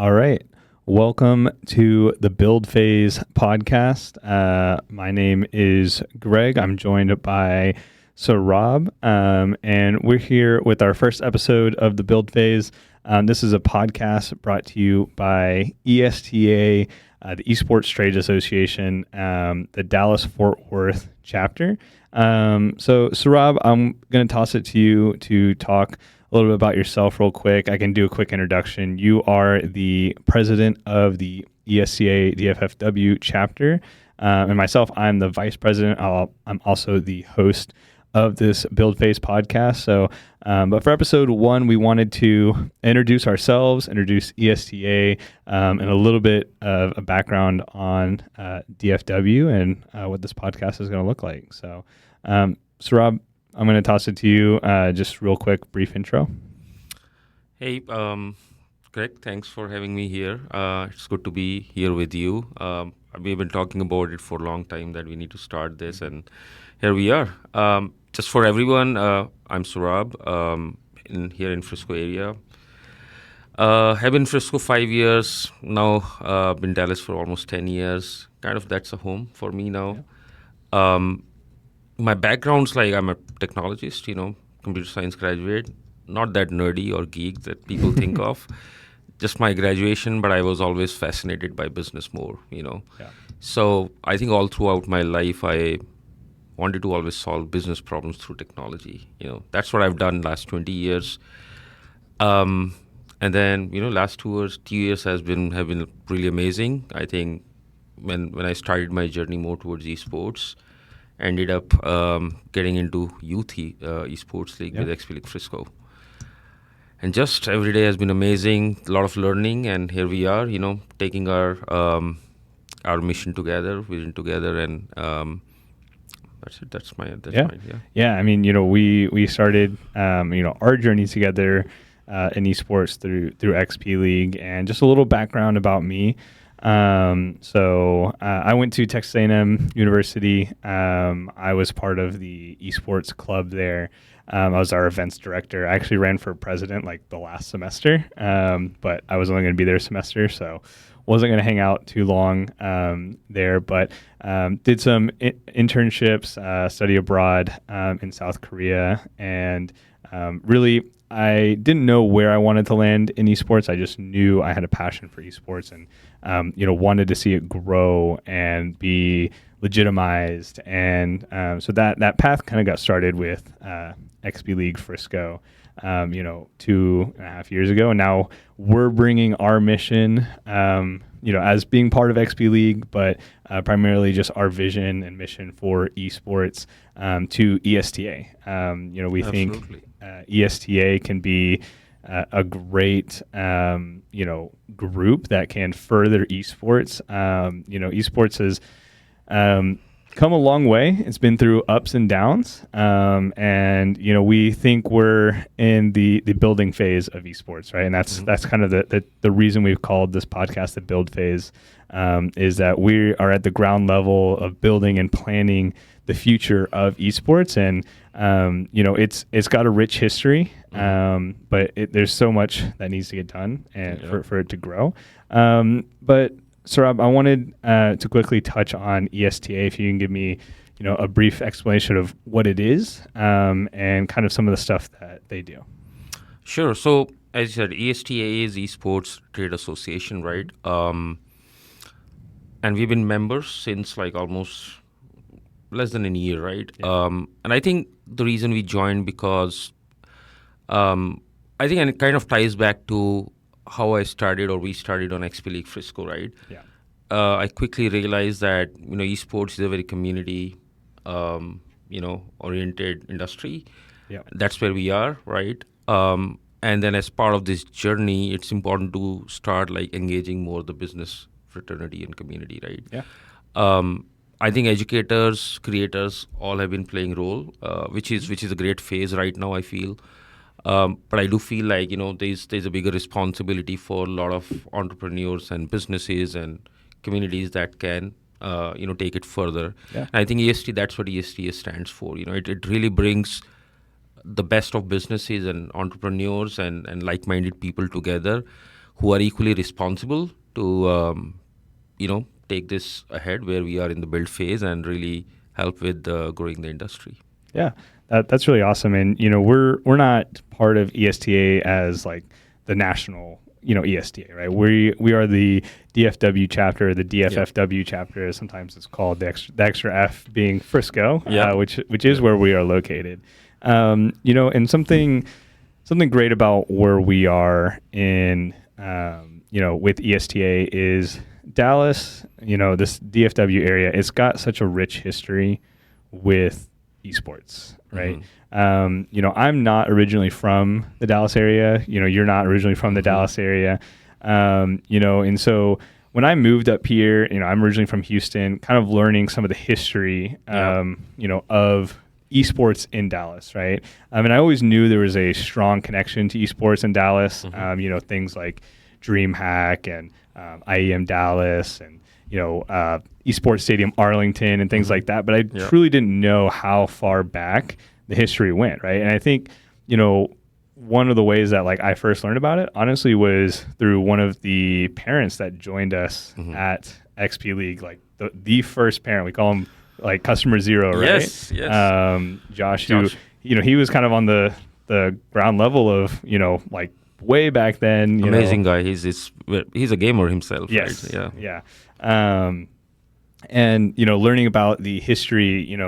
All right. Welcome to the Build Phase podcast. My name is Greg. I'm joined by Saurabh, and we're here with our first episode of the Build Phase. This is a podcast brought to you by ESTA, the Esports Trade Association, the Dallas-Fort Worth chapter. So Saurabh, I'm going to toss it to you to talk a little bit about yourself real quick. I can do a quick introduction. You are the president of the ESTA DFW chapter, and myself, I'm the vice president. I'm also the host of this Build Phase podcast. So, but for episode 1, we wanted to introduce ourselves, introduce ESTA, and a little bit of a background on DFW and what this podcast is going to look like. So, Saurabh, I'm going to toss it to you. Just real quick, brief intro. Hey, Greg, thanks for having me here. It's good to be here with you. We've been talking about it for a long time that we need to start this, and here we are. Just for everyone, I'm Saurabh, here in Frisco area. Have been in Frisco 5 years now. Been in Dallas for almost 10 years. Kind of that's a home for me now. Yeah. My background's like I'm a technologist, computer science graduate. Not that nerdy or geek that people think of. Just my graduation, but I was always fascinated by business more, Yeah. So I think all throughout my life, I wanted to always solve business problems through technology. That's what I've done last 20 years. And then, last 2 years have been really amazing. I think when I started my journey more towards esports, ended up getting into youth esports league with XP League Frisco. And just every day has been amazing, a lot of learning, and here we are, taking our mission together, vision together, and that's it. That's mine. Yeah. I mean, we started, our journey together in esports through XP League, and just a little background about me. So I went to Texas A&M University. I was part of the esports club there. I was our events director. I actually ran for president like the last semester, but I was only going to be there a semester, so wasn't going to hang out too long there. But did some internships, study abroad in South Korea, and really I didn't know where I wanted to land in esports. I just knew I had a passion for esports and wanted to see it grow and be legitimized. And so that path kind of got started with XP League Frisco, 2.5 years ago. And now we're bringing our mission, as being part of XP League, but primarily just our vision and mission for esports to ESTA. We Absolutely. think ESTA can be a great, group that can further esports. Esports has come a long way. It's been through ups and downs, and we think we're in the building phase of esports, right? And that's kind of the reason we've called this podcast the Build Phase, is that we are at the ground level of building and planning the future of esports, and it's got a rich history, but there's so much that needs to get done and for it to grow. But Saurabh, I wanted to quickly touch on ESTA. If you can give me, a brief explanation of what it is and kind of some of the stuff that they do. Sure. So as you said, ESTA is Esports Trade Association, right? And we've been members since like almost less than a year, right? Yeah. And I think the reason we joined because I think it kind of ties back to how I started or we started on XP League Frisco, right? Yeah. I quickly realized that, esports is a very community, oriented industry. Yeah. That's where we are, right? And then as part of this journey, it's important to start like engaging more the business fraternity and community, right? Yeah. I think educators, creators, all have been playing role, which is a great phase right now, I feel. But I do feel like, there's a bigger responsibility for a lot of entrepreneurs and businesses and communities that can, take it further. Yeah. And I think EST, that's what EST stands for. It really brings the best of businesses and entrepreneurs and like-minded people together who are equally responsible to take this ahead where we are in the build phase and really help with growing the industry. Yeah, that's really awesome. And we're not part of ESTA as like the national ESTA, right? We are the DFW chapter, the DFFW chapter, as sometimes it's called, the extra F being Frisco, which is where we are located. And something great about where we are in with ESTA is Dallas. This DFW area, it's got such a rich history with esports, right? I'm not originally from the Dallas area. You're not originally from the Dallas area. And so when I moved up here, I'm originally from Houston, kind of learning some of the history, of esports in Dallas, right? And I always knew there was a strong connection to esports in Dallas. Things like DreamHack and IEM Dallas and Esports Stadium Arlington and things like that. But I truly didn't know how far back the history went, right? And I think, one of the ways that like I first learned about it, honestly, was through one of the parents that joined us at XP League, like the first parent. We call him like customer zero, right? Yes. Josh, who, he was kind of on the ground level of, like way back then. Amazing guy. He's a gamer himself. Yes. Right? Yeah. And learning about the history,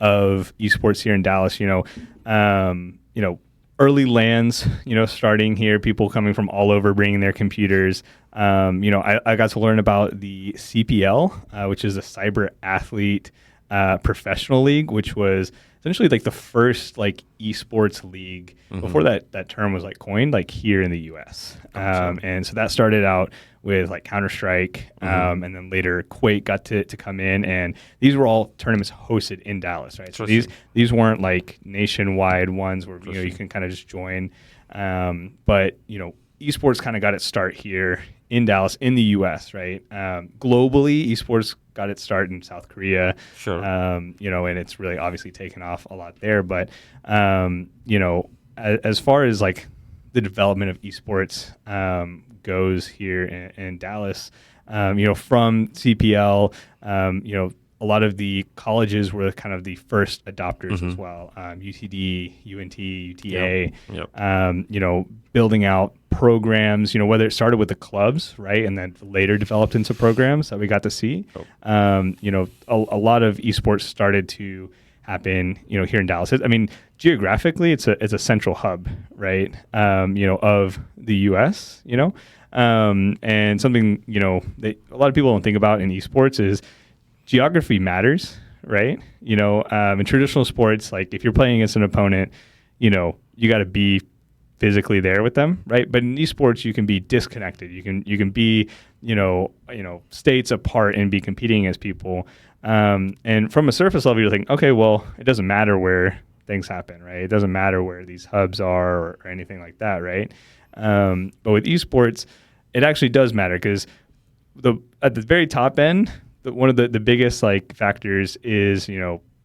of esports here in Dallas, early LANs, starting here, people coming from all over bringing their computers. I got to learn about the CPL, which is a Cyber Athlete Professional League, which was essentially like the first like esports league before that term was like coined, like here in the US. And so that started out with like Counter-Strike, and then later Quake got to come in, and these were all tournaments hosted in Dallas, right? So these weren't like nationwide ones where you can kind of just join, but esports kind of got its start here in Dallas, in the US, right? Globally, esports got its start in South Korea, and it's really obviously taken off a lot there. But as far as like the development of esports goes here in Dallas, from CPL, a lot of the colleges were kind of the first adopters as well. UTD, UNT, UTA, building out programs, whether it started with the clubs, right, and then later developed into programs that we got to see. A lot of esports started to happen, here in Dallas. I mean, geographically, it's a central hub, right, of the U.S., and something, that a lot of people don't think about in esports is geography matters, right? In traditional sports, like if you're playing against an opponent, you got to be physically there with them, right? But in esports, you can be disconnected. You can be, states apart and be competing as people. And from a surface level, you're thinking, okay, well, it doesn't matter where things happen, right? It doesn't matter where these hubs are or anything like that, right? But with esports, it actually does matter because at the very top end, one of the biggest like factors is,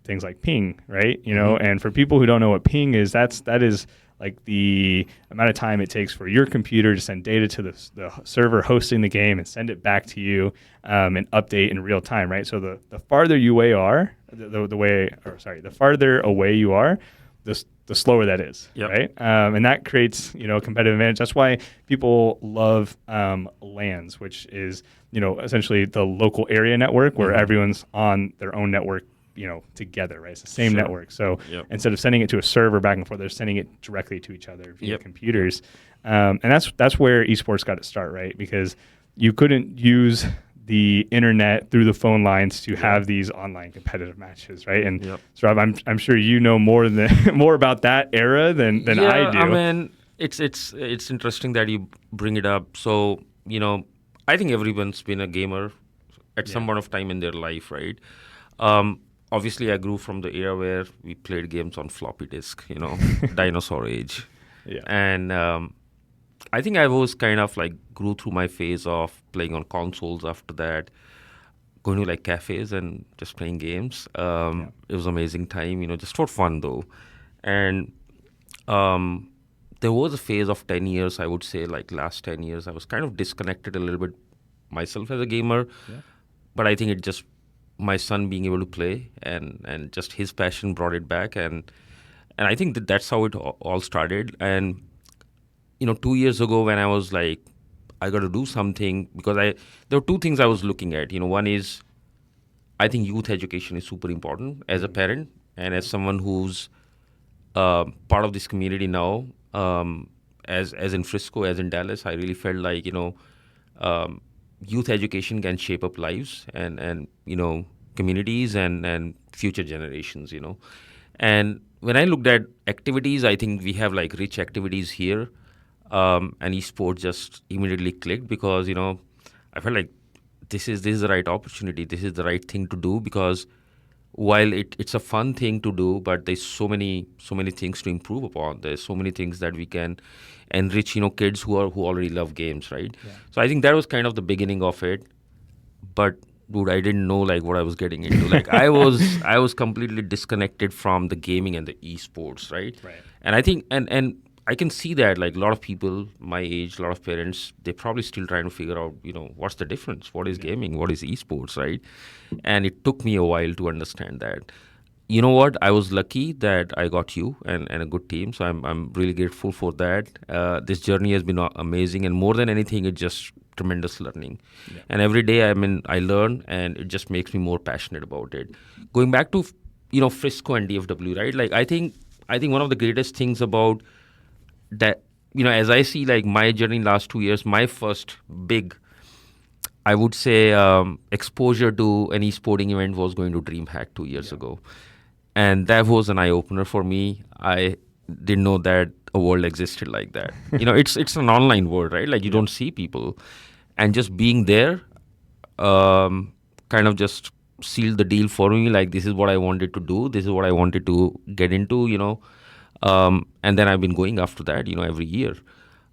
things like ping, right? And for people who don't know what ping is, that is like the amount of time it takes for your computer to send data to the server hosting the game and send it back to you, and update in real time, right? So the farther you are, the farther away you are, the slower that is, right? And that creates, a competitive advantage. That's why people love LANs, which is, essentially the local area network where everyone's on their own network, together, right? It's the same network. So instead of sending it to a server back and forth, they're sending it directly to each other via computers. And that's where esports got its start, right? Because you couldn't use the internet through the phone lines to have these online competitive matches, right? And Saurabh, I'm sure more about that era than I do. I mean, it's interesting that you bring it up. So I think everyone's been a gamer at some point of time in their life, right? Obviously, I grew from the era where we played games on floppy disk, dinosaur age, and I think I was kind of like grew through my phase of playing on consoles after that, going to like cafes and just playing games. It was an amazing time, just for fun though. And there was a phase of 10 years, I would say, like last 10 years, I was kind of disconnected a little bit myself as a gamer. Yeah. But I think it just, my son being able to play and just his passion brought it back. And I think that's how it all started. And, 2 years ago when I was like, I got to do something, because there were two things I was looking at. One is, I think youth education is super important as a parent and as someone who's part of this community now, as in Frisco, as in Dallas. I really felt like youth education can shape up lives and communities and future generations. And when I looked at activities, I think we have like rich activities here, and esports just immediately clicked, because I felt like this is the right opportunity. This is the right thing to do, because while it's a fun thing to do, but there's so many things to improve upon. There's so many things that we can enrich, kids who already love games, right? Yeah. So I think that was kind of the beginning of it. But dude, I didn't know like what I was getting into. Like I was completely disconnected from the gaming and the esports, right? Right. And I think and I can see that like a lot of people my age, a lot of parents, they're probably still trying to figure out, what's the difference? What is gaming? What is esports, right? And it took me a while to understand that. You know what? I was lucky that I got you and a good team. So I'm really grateful for that. This journey has been amazing, and more than anything, it's just tremendous learning. Yeah. And every day, I learn, and it just makes me more passionate about it. Going back to Frisco and DFW, right? Like I think one of the greatest things about that, as I see like my journey in last 2 years, my first big, I would say, exposure to an esporting event was going to DreamHack 2 years ago. And that was an eye opener for me. I didn't know that a world existed like that. It's an online world, right? Like you don't see people, and just being there, kind of just sealed the deal for me. Like this is what I wanted to do. This is what I wanted to get into. And then I've been going after that. Every year.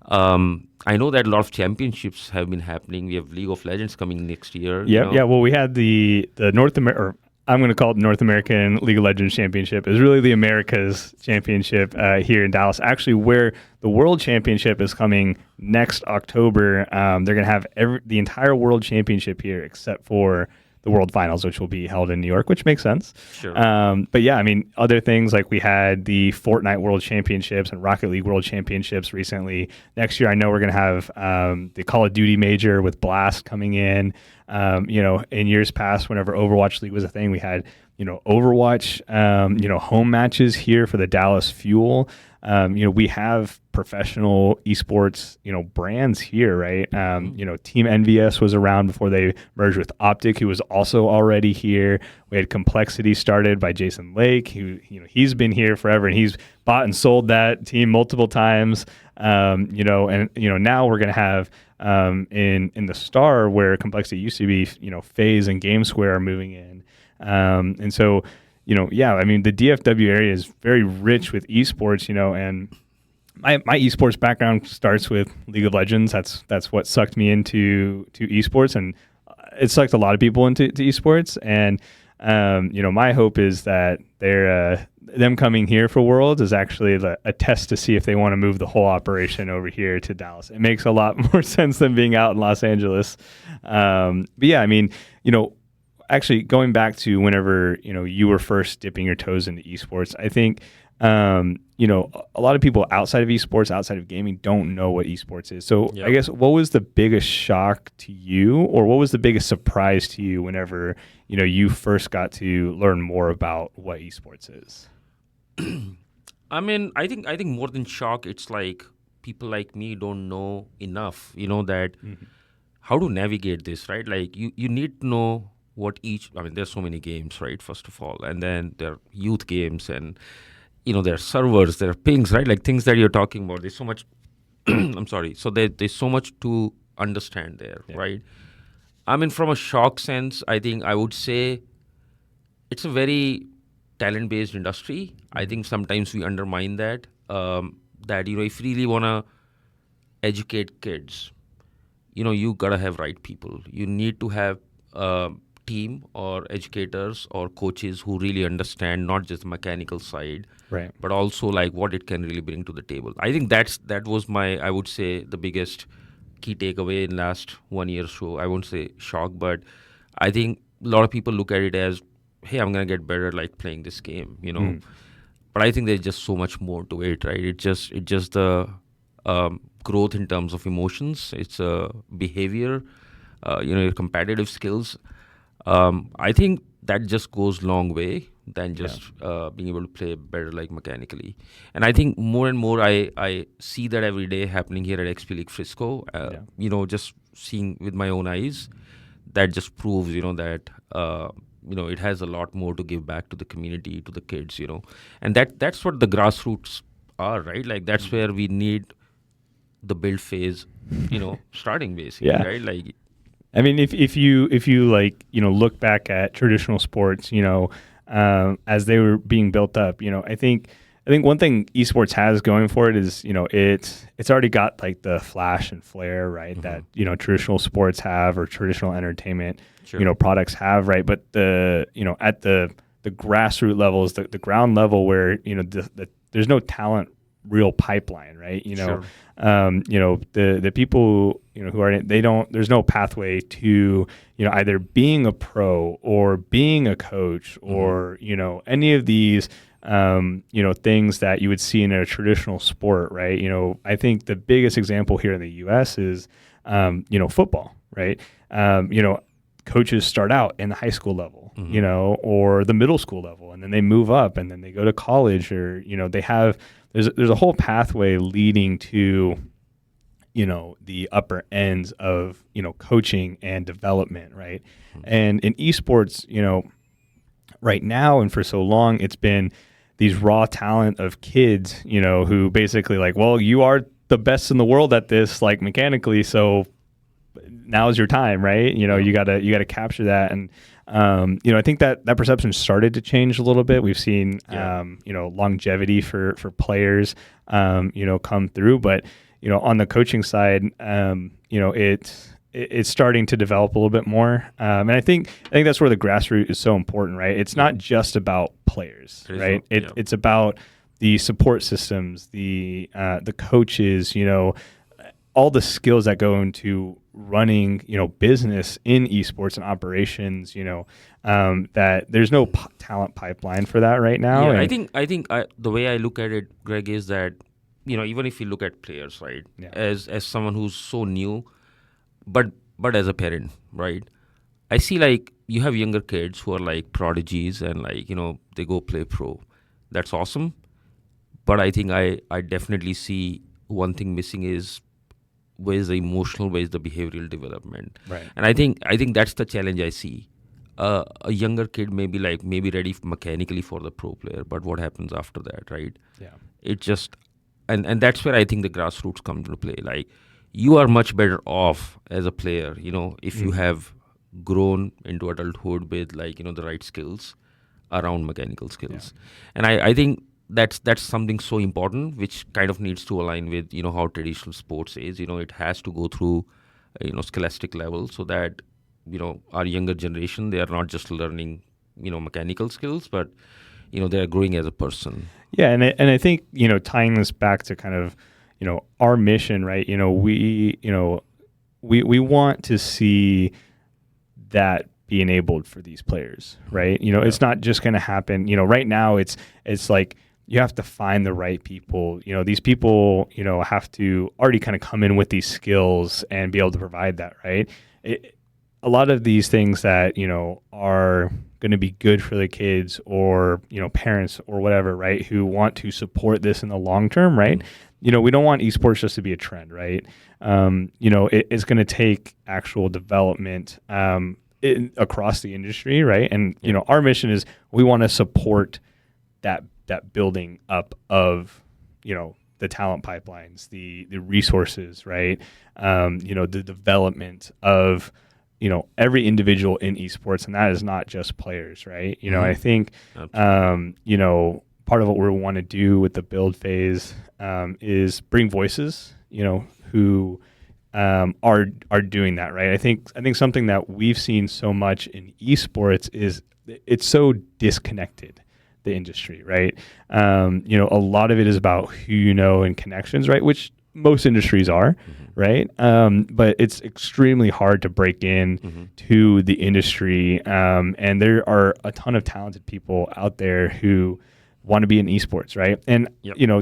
I know that a lot of championships have been happening. We have League of Legends coming next year. Yeah, yeah. Well, we had the North America, or I'm going to call it the North American League of Legends Championship. Is really the Americas Championship here in Dallas. Actually, where the World Championship is coming next October. They're going to have the entire World Championship here, except for the World Finals, which will be held in New York, which makes sense. Sure. But yeah, I mean, other things like we had the Fortnite World Championships and Rocket League World Championships recently. Next year, I know we're going to have the Call of Duty Major with Blast coming in. In years past, whenever Overwatch League was a thing, we had, Overwatch, home matches here for the Dallas Fuel. We have professional esports, brands here, right? Team NVS was around before they merged with Optic, who was also already here. We had Complexity started by Jason Lake, who, he's been here forever, and he's bought and sold that team multiple times. Now we're going to have in the Star, where Complexity used to be, FaZe and Game Square are moving in. And so, I mean, the DFW area is very rich with esports, and my esports background starts with League of Legends. That's what sucked me into esports, and it sucked a lot of people into esports. And my hope is that them coming here for Worlds is actually a test to see if they want to move the whole operation over here to Dallas. It makes a lot more sense than being out in Los Angeles. But yeah, I mean, actually going back to whenever, you were first dipping your toes into esports, I think, a lot of people outside of esports, outside of gaming, don't know what esports is. So I guess what was the biggest shock to you, or what was the biggest surprise to you whenever, you first got to learn more about what esports is? I mean, I think more than shock, it's like people like me don't know enough, that how to navigate this, right? Like you need to know there's so many games, right? First of all, and then there are youth games, and there are servers, there are pings, right? Like things that you're talking about. There's so much. I'm sorry. So there's so much to understand there, right? I mean, from a shock sense, I think I would say it's a very talent-based industry. I think sometimes we undermine that. That if you really want to educate kids, you gotta have right people. You need to have team or educators or coaches who really understand not just the mechanical side, Right. but also like what it can really bring to the table. I think that was my, I would say, the biggest key takeaway in last 1 year or so. I won't say shock, but I think a lot of people look at it as, hey, I'm gonna get better like playing this game, But I think there's just so much more to it, right? It just the growth in terms of emotions. It's behavior, your competitive skills. I think that just goes long way than just being able to play better like mechanically. And I think more and more I see that every day happening here at XP League Frisco. Just seeing with my own eyes, that just proves that it has a lot more to give back to the community, to the kids, and that's what the grassroots are, right? Like that's where we need the build phase, starting basically, Yeah. right? Like, I mean, if you like, look back at traditional sports, as they were being built up, I think one thing esports has going for it is, it's already got like the flash and flare, right? That, traditional sports have, or traditional entertainment, Sure. products have, right? But at the grassroots levels, the ground level where, there's no talent real pipeline, right? Sure. The people, who are in, they don't, there's no pathway to, either being a pro or being a coach or, any of these, things that you would see in a traditional sport, right? I think the biggest example here in the US is, football, right? Coaches start out in the high school level, or the middle school level, and then they move up and then they go to college, or, they have, there's a whole pathway leading to, the upper ends of, coaching and development, right? And in esports, right now and for so long, it's been these raw talent of kids, who basically like, well, you are the best in the world at this, like mechanically, so now's your time, right? You gotta capture that. And I think that perception started to change a little bit. We've seen longevity for players come through, but on the coaching side, it's starting to develop a little bit more. And I think that's where the grassroots is so important, right? It's not just about players, right? It's about the support systems, the coaches, all the skills that go into running, business in esports and operations, that there's no talent pipeline for that right now. Yeah, And I think the way I look at it, Greg, is that even if you look at players, right, as someone who's so new, but as a parent, right, I see like you have younger kids who are like prodigies and like they go play pro. That's awesome, but I think I definitely see one thing missing is where's the emotional, where's the behavioral development, right. and I think that's the challenge I see. A younger kid may be like maybe ready mechanically for the pro player, but what happens after that, right? Yeah. It just and that's where I think the grassroots come into play. Like you are much better off as a player, if you have grown into adulthood with like the right skills around mechanical skills. And I think that's something so important, which kind of needs to align with how traditional sports is. It has to go through scholastic level, so that our younger generation, they are not just learning mechanical skills, but they are growing as a person. Yeah, and I think tying this back to kind of our mission, right? We want to see that be enabled for these players, right? It's not just going to happen. Right now it's like you have to find the right people. These people have to already kind of come in with these skills and be able to provide that, right? A lot of these things that are going to be good for the kids, or parents or whatever, right, who want to support this in the long term, right? We don't want esports just to be a trend, right? It's going to take actual development across the industry, right? And our mission is we want to support that building up of the talent pipelines, the resources, right? The development of every individual in esports, and that is not just players, right? I think part of what we want to do with the build phase is bring voices, who are doing that, right? I think something that we've seen so much in esports is it's so disconnected, the industry, right? A lot of it is about who you know and connections, right? Which most industries are, right? But it's extremely hard to break in to the industry, and there are a ton of talented people out there who want to be in esports, right? And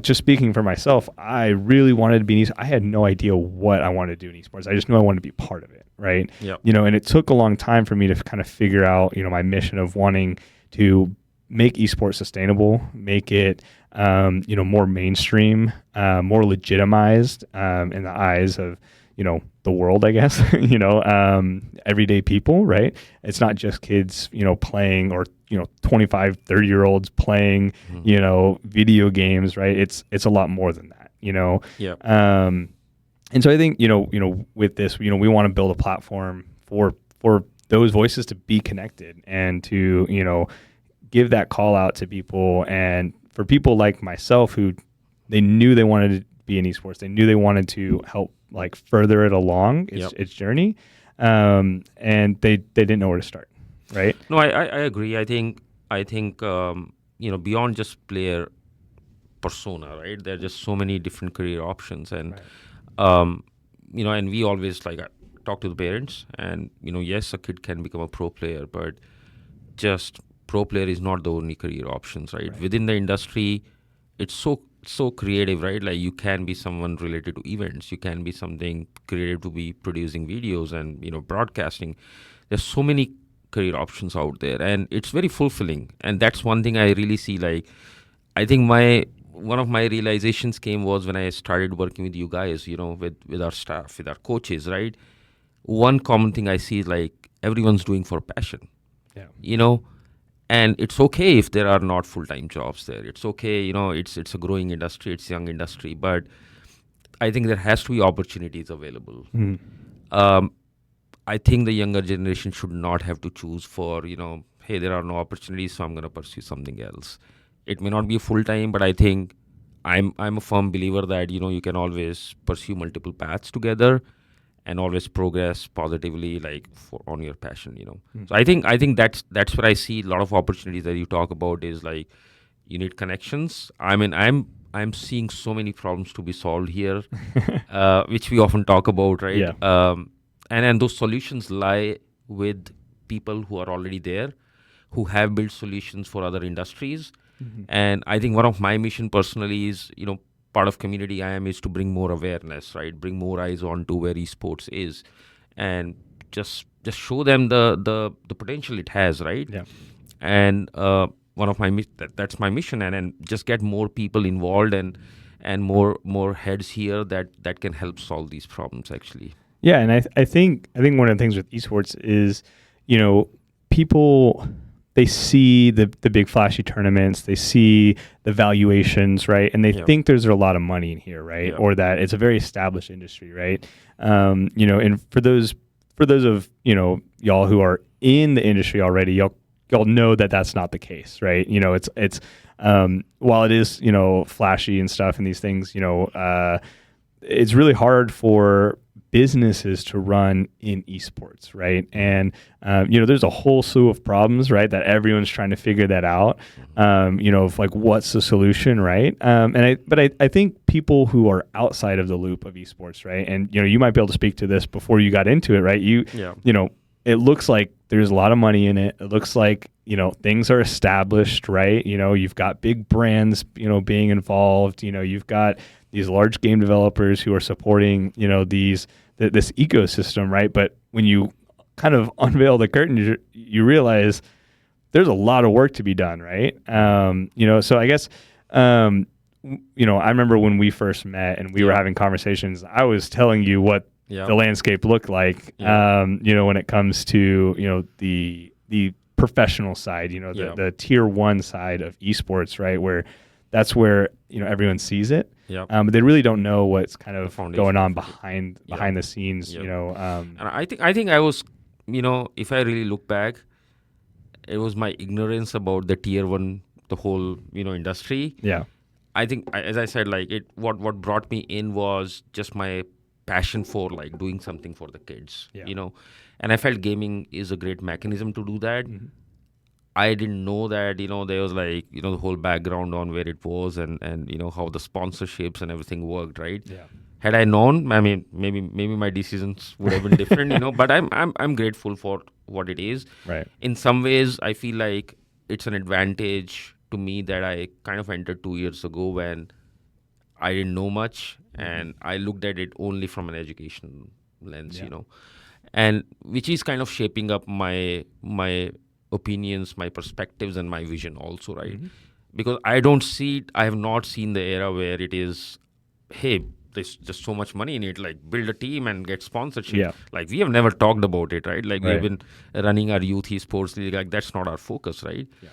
just speaking for myself, I really wanted to be in esports. I had no idea what I wanted to do in esports. I just knew I wanted to be part of it, right? And it took a long time for me to kind of figure out, my mission of wanting to make esports sustainable, make it, more mainstream, more legitimized in the eyes of, the world, I guess, everyday people, right? It's not just kids, playing, or, 25, 30-year-olds playing, video games, right? It's a lot more than that, and so I think, with this, we want to build a platform for those voices to be connected and to, give that call out to people, and for people like myself who they knew they wanted to be in esports, they knew they wanted to help like further it along its journey, and they didn't know where to start, right? No, I agree. I think beyond just player persona, right? There are just so many different career options, and and we always talk to the parents, and yes, a kid can become a pro player, but just pro player is not the only career options, right? Within the industry, it's so creative, right? Like you can be someone related to events, you can be something creative to be producing videos and broadcasting. There's so many career options out there, and it's very fulfilling. And that's one thing I really see. Like, I think one of my realizations came was when I started working with you guys, with our staff, with our coaches, right? One common thing I see is like everyone's doing for passion. And it's okay if there are not full-time jobs there. It's okay, it's a growing industry, it's a young industry, but I think there has to be opportunities available. I think the younger generation should not have to choose for, hey, there are no opportunities, so I'm going to pursue something else. It may not be full-time, but I think I'm a firm believer that, you can always pursue multiple paths together and always progress positively, on your passion, So I think that's where I see a lot of opportunities that you talk about is like you need connections. I mean, I'm seeing so many problems to be solved here, which we often talk about, right? Yeah. And those solutions lie with people who are already there, who have built solutions for other industries. And I think one of my mission personally is, part of community I am is to bring more awareness, right? Bring more eyes on to where esports is, and just show them the potential it has, right? Yeah. And one of my that's my mission, and just get more people involved and more heads here that can help solve these problems actually. Yeah, and I think one of the things with esports is, people, they see the big flashy tournaments, they see the valuations, right? And they think there's a lot of money in here, right? Or that it's a very established industry, right? And for those of, y'all who are in the industry already, y'all know that that's not the case, right? It's while it is, flashy and stuff and these things, it's really hard for businesses to run in esports, right? And there's a whole slew of problems, right, that everyone's trying to figure that out. Of like what's the solution, right? But I think people who are outside of the loop of esports, right, and you might be able to speak to this before you got into it, right? It looks like there's a lot of money in it. It looks like things are established, right? You've got big brands, being involved. You've got these large game developers who are supporting, this ecosystem, right? But when you kind of unveil the curtain, you realize there's a lot of work to be done, right? So I guess, I remember when we first met and we were having conversations, I was telling you what the landscape looked like, when it comes to, the professional side, the tier one side of esports, right? Where that's where, everyone sees it. But they really don't know what's kind of going on behind the scenes, And I think I was, if I really look back, it was my ignorance about the tier one, the whole, industry. Yeah. I think, as I said, what brought me in was just my passion for like doing something for the kids, Yeah. and I felt gaming is a great mechanism to do that. Mhm. I didn't know that, there was like, the whole background on where it was and how the sponsorships and everything worked, right? Yeah. Had I known, I mean, maybe my decisions would have been different, but I'm grateful for what it is. Right. In some ways, I feel like it's an advantage to me that I kind of entered 2 years ago when I didn't know much and I looked at it only from an education lens, Yeah. and which is kind of shaping up my opinions, my perspectives, and my vision also, right? Because I have not seen the era where it is, hey, there's just so much money in it, like build a team and get sponsorship. Yeah. Like we have never talked about it, right? Like we have Right. been running our youth esports league, like that's not our focus, right? Yeah.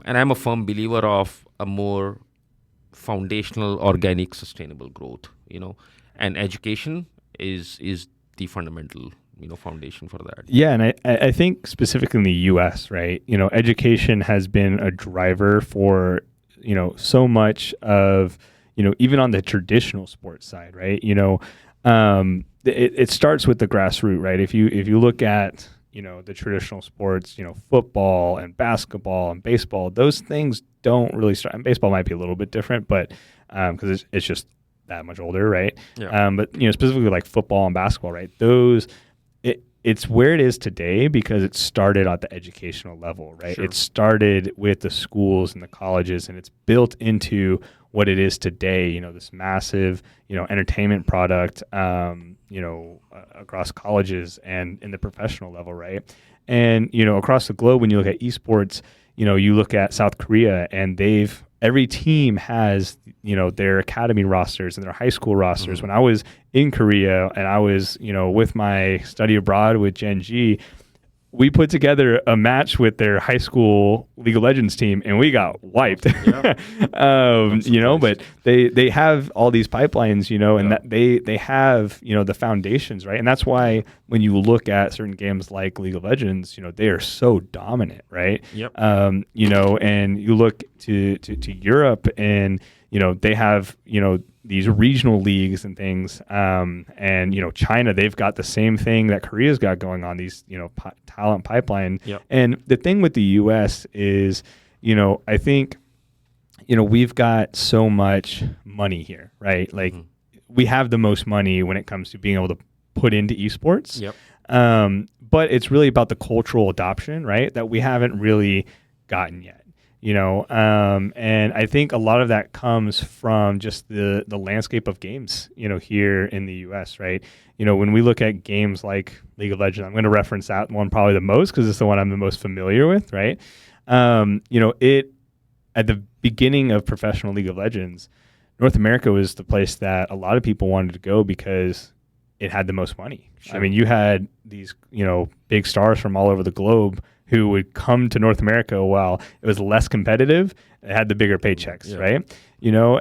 And I'm a firm believer of a more foundational, organic, sustainable growth, and education is the fundamental, foundation for that. Yeah, and I think specifically in the U.S., right? Education has been a driver for so much of even on the traditional sports side, right? It starts with the grassroots, right? If you look at the traditional sports, football and basketball and baseball, those things don't really start. And baseball might be a little bit different, but because it's just that much older, right? Yeah. But specifically like football and basketball, right? It's where it is today because it started at the educational level, right? Sure. It started with the schools and the colleges, and it's built into what it is today. This massive, entertainment product, across colleges and in the professional level, right? And across the globe, when you look at esports, you look at South Korea, and every team has their academy rosters and their high school rosters. When I was in Korea and I was with my study abroad with Gen G, we put together a match with their high school League of Legends team and we got wiped. Yeah. But they have all these pipelines, and that they have, the foundations, right? And that's why when you look at certain games like League of Legends, they are so dominant, right? Yep. And you look to Europe and, they have, these regional leagues and things. And, China, they've got the same thing that Korea's got going on, these, talent pipeline. Yep. And the thing with the U.S. is, I think, we've got so much money here, right? Like we have the most money when it comes to being able to put into esports. Yep. But it's really about the cultural adoption, right? That we haven't really gotten yet. And I think a lot of that comes from just the landscape of games, here in the U.S., right? When we look at games like League of Legends, I'm going to reference that one probably the most because it's the one I'm the most familiar with, right? It at the beginning of professional League of Legends, North America was the place that a lot of people wanted to go because it had the most money. Sure. I mean, you had these, big stars from all over the globe who would come to North America while it was less competitive. It had the bigger paychecks, right?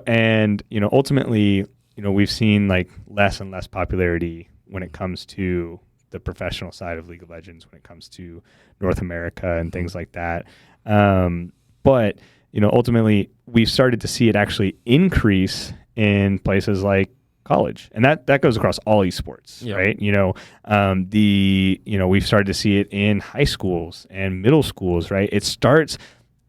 And ultimately, we've seen like less and less popularity when it comes to the professional side of League of Legends, when it comes to North America and things like that. But ultimately, we've started to see it actually increase in places like college, and that goes across all esports, right? We've started to see it in high schools and middle schools, right? It starts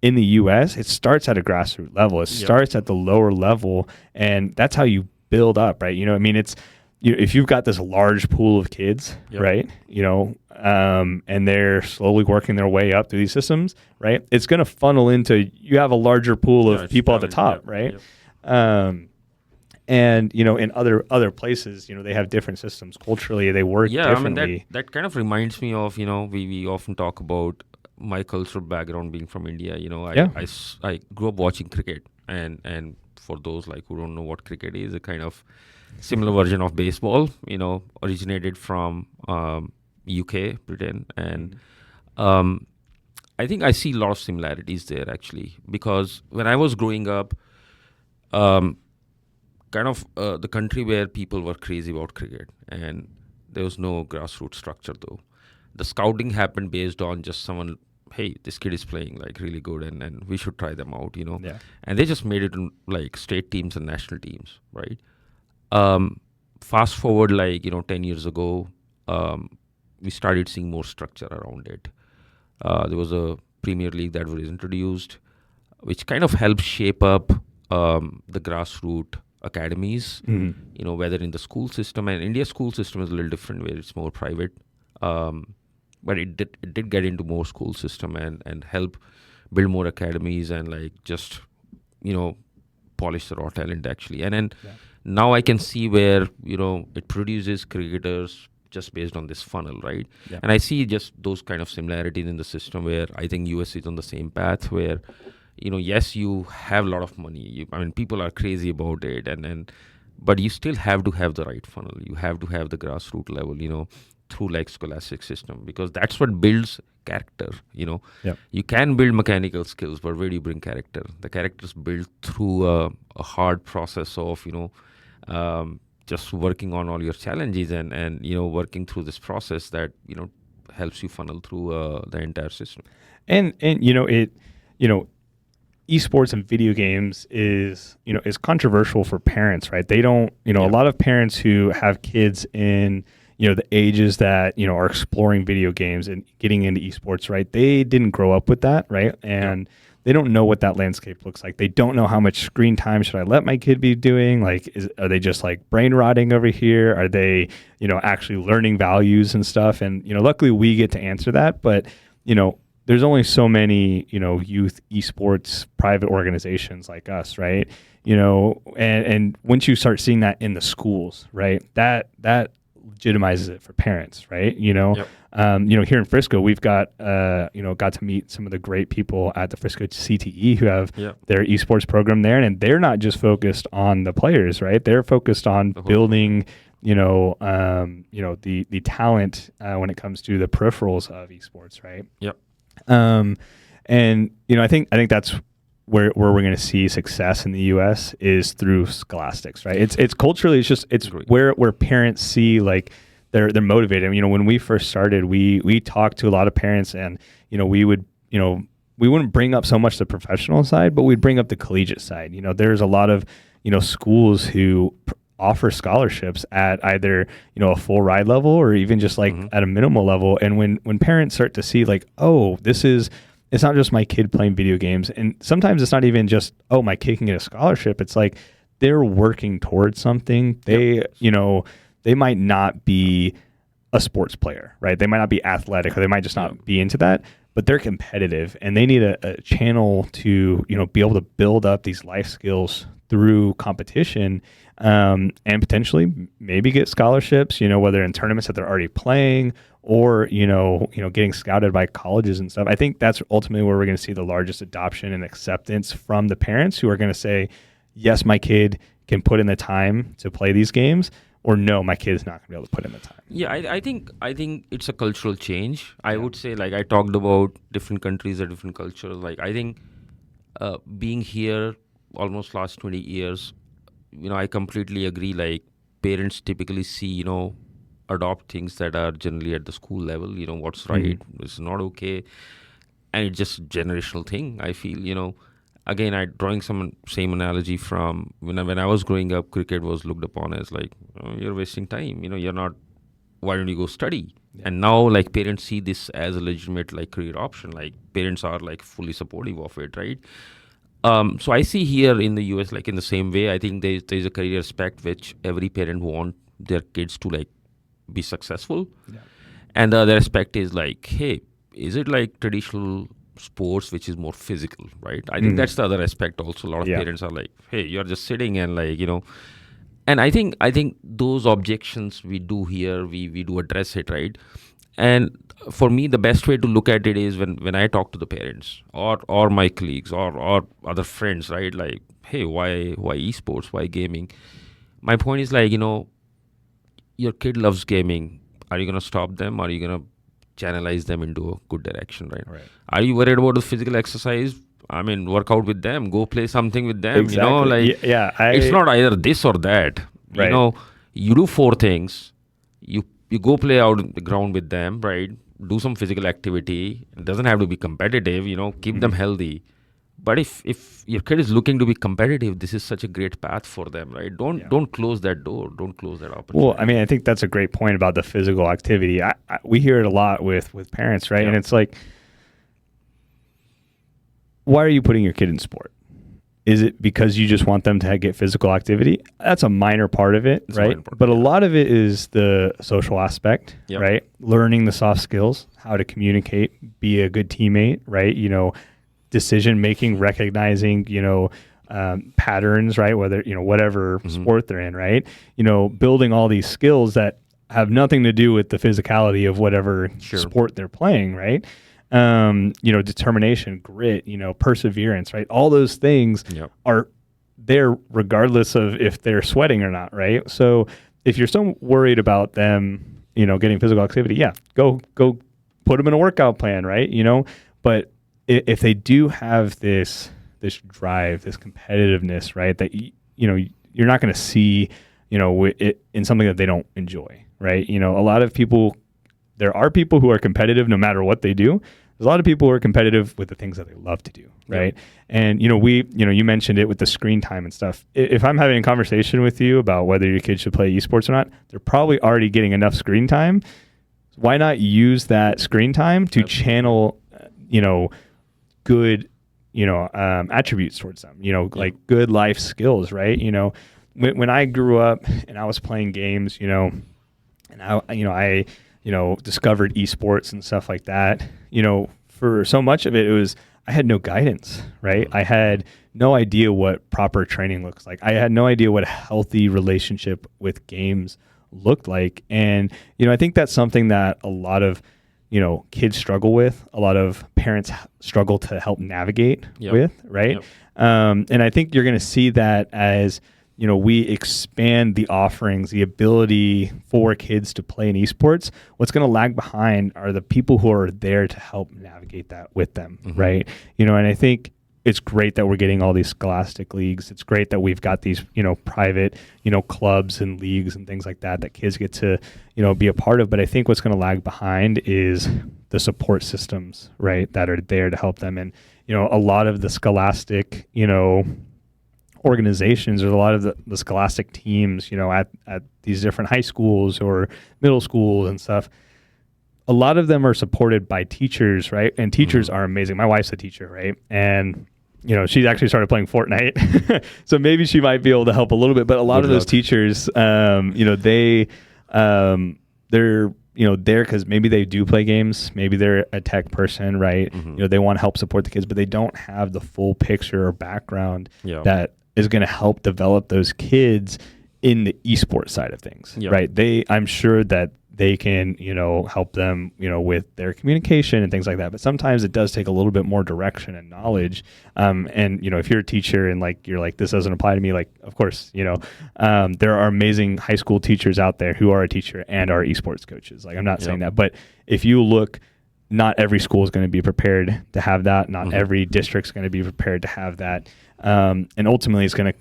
in the U.S. It starts at a grassroots level. It starts at the lower level, and that's how you build up, right? It's if you've got this large pool of kids, right? And they're slowly working their way up through these systems, right? It's going to funnel into you have a larger pool of people at the top, right? And in other places, they have different systems culturally. They work differently. I mean that kind of reminds me of we often talk about my cultural background being from India. I grew up watching cricket, and for those like who don't know what cricket is, a kind of similar version of baseball. Originated from UK, Britain, and I think I see a lot of similarities there actually because when I was growing up. The country where people were crazy about cricket and there was no grassroots structure though. The scouting happened based on just someone, hey, this kid is playing like really good and we should try them out, And they just made it in like state teams and national teams, right? fast forward 10 years ago, we started seeing more structure around it. There was a Premier League that was introduced, which kind of helped shape up the grassroots academies, whether in the school system, and India's school system is a little different where it's more private. But it did get into more school system and help build more academies and just, polish the raw talent actually. And then now I can see where, it produces cricketers just based on this funnel, right? Yeah. And I see just those kind of similarities in the system where I think US is on the same path where, yes, you have a lot of money. People are crazy about it, but you still have to have the right funnel. You have to have the grassroots level, through scholastic system, because that's what builds character. Yep. You can build mechanical skills, but where do you bring character? The character is built through a hard process of just working on all your challenges and working through this process that helps you funnel through the entire system. And esports and video games is controversial for parents, right? They don't, a lot of parents who have kids in the ages that are exploring video games and getting into esports, right? They didn't grow up with that, right? And they don't know what that landscape looks like. They don't know how much screen time should I let my kid be doing? Are they just brain rotting over here? Are they actually learning values and stuff? And luckily we get to answer that, but there's only so many youth esports private organizations like us, right? And once you start seeing that in the schools, right, that legitimizes it for parents, right? Here in Frisco, we've got got to meet some of the great people at the Frisco CTE who have their esports program there, and they're not just focused on the players, right? They're focused on building the talent when it comes to the peripherals of esports, right? And I think that's where we're going to see success in the U.S. is through scholastics, right? It's culturally, it's where parents see they're motivated. When we first started, we talked to a lot of parents, and we wouldn't bring up so much the professional side, but we'd bring up the collegiate side. There's a lot of schools who offer scholarships at either a full ride level or even just at a minimal level. And when parents start to see it's not just my kid playing video games, and sometimes it's not even just my kid can get a scholarship. It's they're working towards something. They they might not be a sports player, right? They might not be athletic, or they might just not be into that, but they're competitive, and they need a channel to be able to build up these life skills through competition, and potentially maybe get scholarships, whether in tournaments that they're already playing or, getting scouted by colleges and stuff. I think that's ultimately where we're going to see the largest adoption and acceptance from the parents who are going to say, yes, my kid can put in the time to play these games, or no, my kid is not going to be able to put in the time. Yeah, I think it's a cultural change. I would say, I talked about different countries or different cultures. I think being here almost last 20 years, I completely agree. Parents typically see, adopt things that are generally at the school level, what's right, what's not okay. And it's just a generational thing, I feel, Again, I drawing some same analogy from when I was growing up, cricket was looked upon as you're wasting time, you're not, why don't you go study? Yeah. And now parents see this as a legitimate career option. Parents are fully supportive of it, right? So I see here in the US, in the same way, I think there's a career aspect which every parent want their kids to be successful. Yeah. And the other aspect is hey, is it traditional sports which is more physical, right? I think that's the other aspect also. A lot of parents are hey, you're just sitting and and I think those objections we do here, we do address it, right? And for me, the best way to look at it is when I talk to the parents or my colleagues or other friends, right? Hey, why esports? Why gaming? My point is your kid loves gaming. Are you going to stop them? Or are you going to channelize them into a good direction, right? Are you worried about the physical exercise? Work out with them. Go play something with them. Exactly. It's not either this or that. Right. You do 4 things. You go play out in the ground with them, right? Do some physical activity. It doesn't have to be competitive, keep them healthy. But if your kid is looking to be competitive, this is such a great path for them, right? Don't close that door. Don't close that opportunity. Well, I mean, I think that's a great point about the physical activity. We hear it a lot with parents, right? And it's like, why are you putting your kid in sport? Is it because you just want them to get physical activity? That's a minor part of it, right? But a lot of it is the social aspect, right? Learning the soft skills, how to communicate, be a good teammate, right? You know, decision making, recognizing, you know, patterns, right? Whether, you know, whatever sport they're in, right? You know, building all these skills that have nothing to do with the physicality of whatever sport they're playing, right? You know, determination, grit, you know, perseverance, right? All those things are there regardless of if they're sweating or not, right? So if you're so worried about them, you know, getting physical activity, go put them in a workout plan, right? You know, but if they do have this drive, this competitiveness, right, that you know, you're not going to see, you know, it in something that they don't enjoy, right? You know, a lot of people, there are people who are competitive no matter what they do. There's a lot of people who are competitive with the things that they love to do, right? And, you know, you mentioned it with the screen time and stuff. If I'm having a conversation with you about whether your kid should play esports or not, they're probably already getting enough screen time. Why not use that screen time to channel, you know, good, you know, attributes towards them, you know, like good life skills, right? You know, when I grew up and I was playing games, you know, and I discovered esports and stuff like that, you know, for so much of it, I had no guidance, right? I had no idea what proper training looks like. I had no idea what a healthy relationship with games looked like. And, you know, I think that's something that a lot of, you know, kids struggle with, a lot of parents struggle to help navigate with, right? And I think you're going to see that as, you know, we expand the offerings, the ability for kids to play in esports. What's going to lag behind are the people who are there to help navigate that with them, right? You know, and I think it's great that we're getting all these scholastic leagues. It's great that we've got these, you know, private, you know, clubs and leagues and things like that kids get to, you know, be a part of. But I think what's going to lag behind is the support systems, right, that are there to help them. And, you know, a lot of the scholastic, you know, organizations or a lot of the scholastic teams, you know, at these different high schools or middle schools and stuff, a lot of them are supported by teachers, right? And teachers are amazing. My wife's a teacher, right? And, you know, she's actually started playing Fortnite. So maybe she might be able to help a little bit. But a lot of those teachers, you know, they're, you know, there because maybe they do play games. Maybe they're a tech person, right? You know, they want to help support the kids, but they don't have the full picture or background that is going to help develop those kids in the esports side of things, right? I'm sure that they can, you know, help them, you know, with their communication and things like that. But sometimes it does take a little bit more direction and knowledge. And, you know, if you're a teacher and like, you're like, this doesn't apply to me, like, of course, you know, there are amazing high school teachers out there who are a teacher and are esports coaches. Like, I'm not saying that, but if you look, not every school is going to be prepared to have that. Not every district's going to be prepared to have that. And ultimately it's going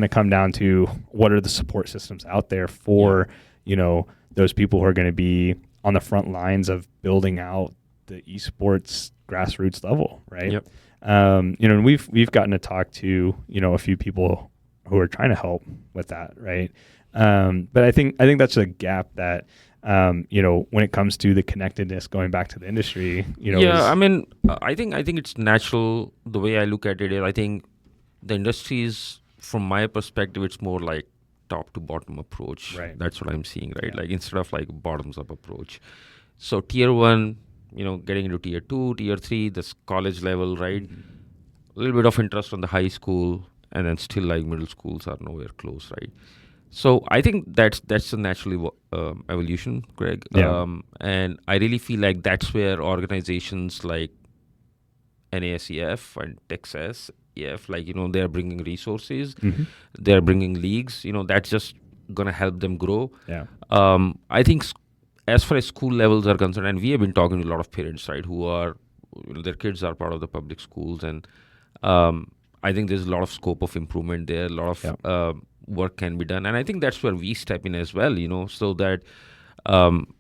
to come down to what are the support systems out there for, you know, those people who are going to be on the front lines of building out the esports grassroots level, right? You know, and we've gotten to talk to, you know, a few people who are trying to help with that, right? But I think that's a gap that, you know, when it comes to the connectedness going back to the industry, you know. I mean, I think it's natural. The way I look at it is, I think the industry is, from my perspective, it's more like top to bottom approach. Right. That's what I'm seeing, right? Like, instead of like bottoms up approach. So tier 1, you know, getting into tier 2, tier 3, this college level, right? A little bit of interest on the high school, and then still like middle schools are nowhere close, right? So I think that's a natural evolution, Greg. And I really feel like that's where organizations like NASEF and Texas EF, like, you know, they're bringing resources, they're bringing leagues, you know, that's just going to help them grow. I think as far as school levels are concerned, and we have been talking to a lot of parents, right, who are, you know, their kids are part of the public schools, and I think there's a lot of scope of improvement there, a lot of work can be done. And I think that's where we step in as well, you know, so that,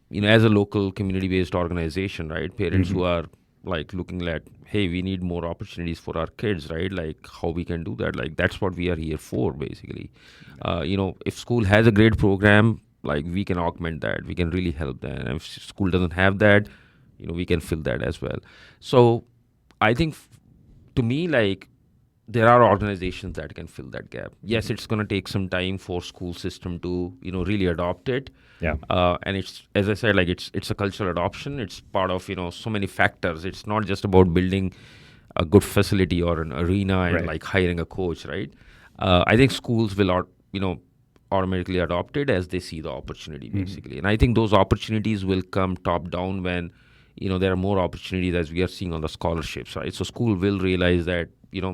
you know, as a local community-based organization, right, parents who are like looking at, hey, we need more opportunities for our kids, right? Like how we can do that. Like that's what we are here for, basically. If school has a great program, like we can augment that. We can really help that. And if school doesn't have that, we can fill that as well. So I think to me, like there are organizations that can fill that gap. Yes, it's going to take some time for school system to really adopt it. Yeah. And it's, as I said, like it's a cultural adoption. It's part of so many factors. It's not just about building a good facility or an arena and Right. like hiring a coach, right? I think schools will automatically adopt it as they see the opportunity, basically. And I think those opportunities will come top down when there are more opportunities, as we are seeing on the scholarships, right? So school will realize that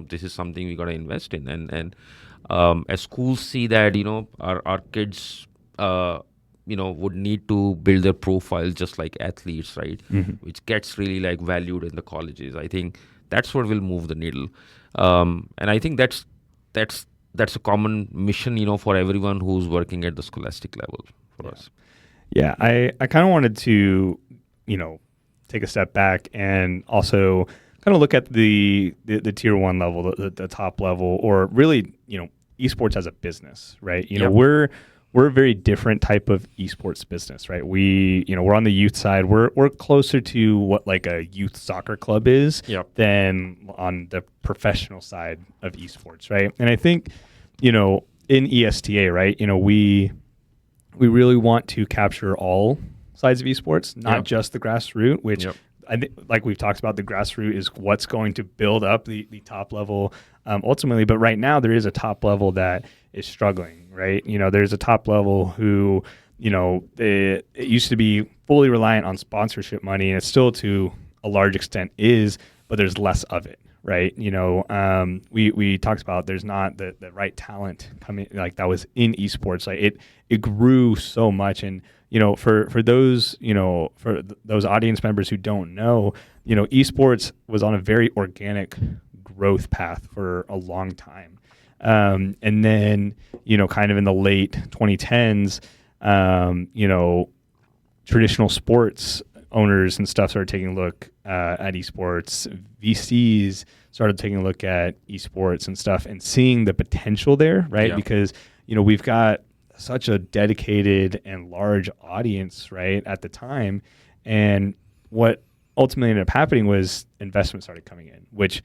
this is something we got to invest in, and as schools see that our kids would need to build their profile just like athletes, right? Which gets really like valued in the colleges. I think that's what will move the needle, and I think that's a common mission for everyone who's working at the scholastic level for us. Yeah, I kind of wanted to take a step back and also kind of look at the tier one level, the top level, or really, esports as a business, right? We're a very different type of esports business, right? We're on the youth side. We're closer to what like a youth soccer club is than on the professional side of esports, right? And I think, in ESTA, right, we really want to capture all sides of esports, not just the grassroots, which I think, like we've talked about, the grassroots is what's going to build up the top level ultimately. But right now there is a top level that is struggling, right? There's a top level who, it used to be fully reliant on sponsorship money, and it still to a large extent is, but there's less of it, right? We talked about there's not the right talent coming like that was in esports. Like it grew so much, and for those for those audience members who don't know, esports was on a very organic growth path for a long time, and then kind of in the late 2010s, traditional sports owners and stuff started taking a look at esports. VCs started taking a look at esports and stuff and seeing the potential there, right? Yeah. Because we've got such a dedicated and large audience, right, at the time. And what ultimately ended up happening was investment started coming in, which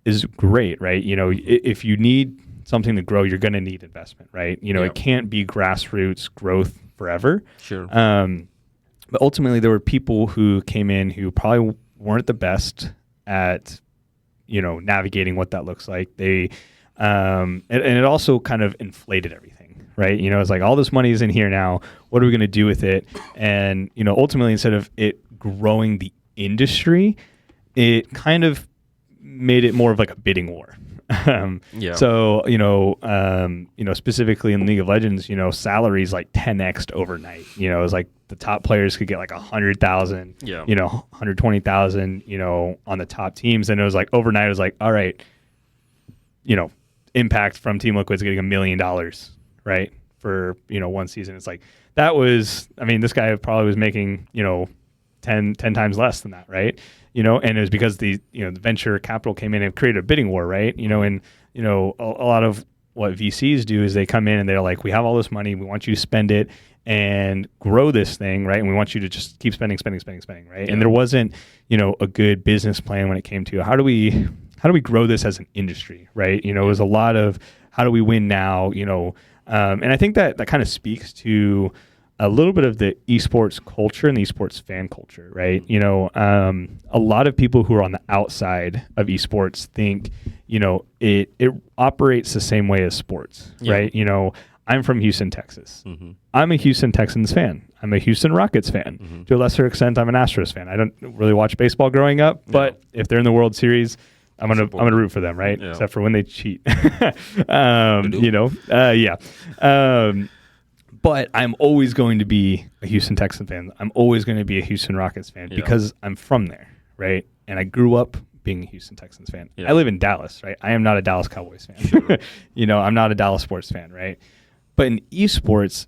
is great, right? If you need something to grow, you're going to need investment, right? It can't be grassroots growth forever. Sure. But ultimately, there were people who came in who probably weren't the best at, navigating what that looks like. They, and it also kind of inflated everything, right? It's like all this money is in here now. What are we going to do with it? And, ultimately, instead of it growing the industry, it kind of made it more of like a bidding war. So, specifically in League of Legends, salaries like 10x'd overnight. It was like the top players could get like 100,000, 120,000, on the top teams. And it was like overnight, it was like, all right, Impact from Team Liquid's getting $1 million, right? For, one season. It's like, that was, this guy probably was making, 10 times less than that, right? And it was because the venture capital came in and created a bidding war, right? And a lot of what VCs do is they come in and they're like, we have all this money, we want you to spend it and grow this thing, right? And we want you to just keep spending, right? And there wasn't, a good business plan when it came to how do we grow this as an industry, right? It was a lot of how do we win now, and I think that kind of speaks to a little bit of the esports culture and the esports fan culture, right? A lot of people who are on the outside of esports think, it operates the same way as sports, right? I'm from Houston, Texas. I'm a Houston Texans fan. I'm a Houston Rockets fan. To a lesser extent, I'm an Astros fan. I don't really watch baseball growing up, but if they're in the World Series, I'm gonna root for them, right? Except for when they cheat. But I'm always going to be a Houston Texans fan. I'm always going to be a Houston Rockets fan because I'm from there, right? And I grew up being a Houston Texans fan. I live in Dallas, right? I am not a Dallas Cowboys fan. Sure. I'm not a Dallas sports fan, right? But in esports,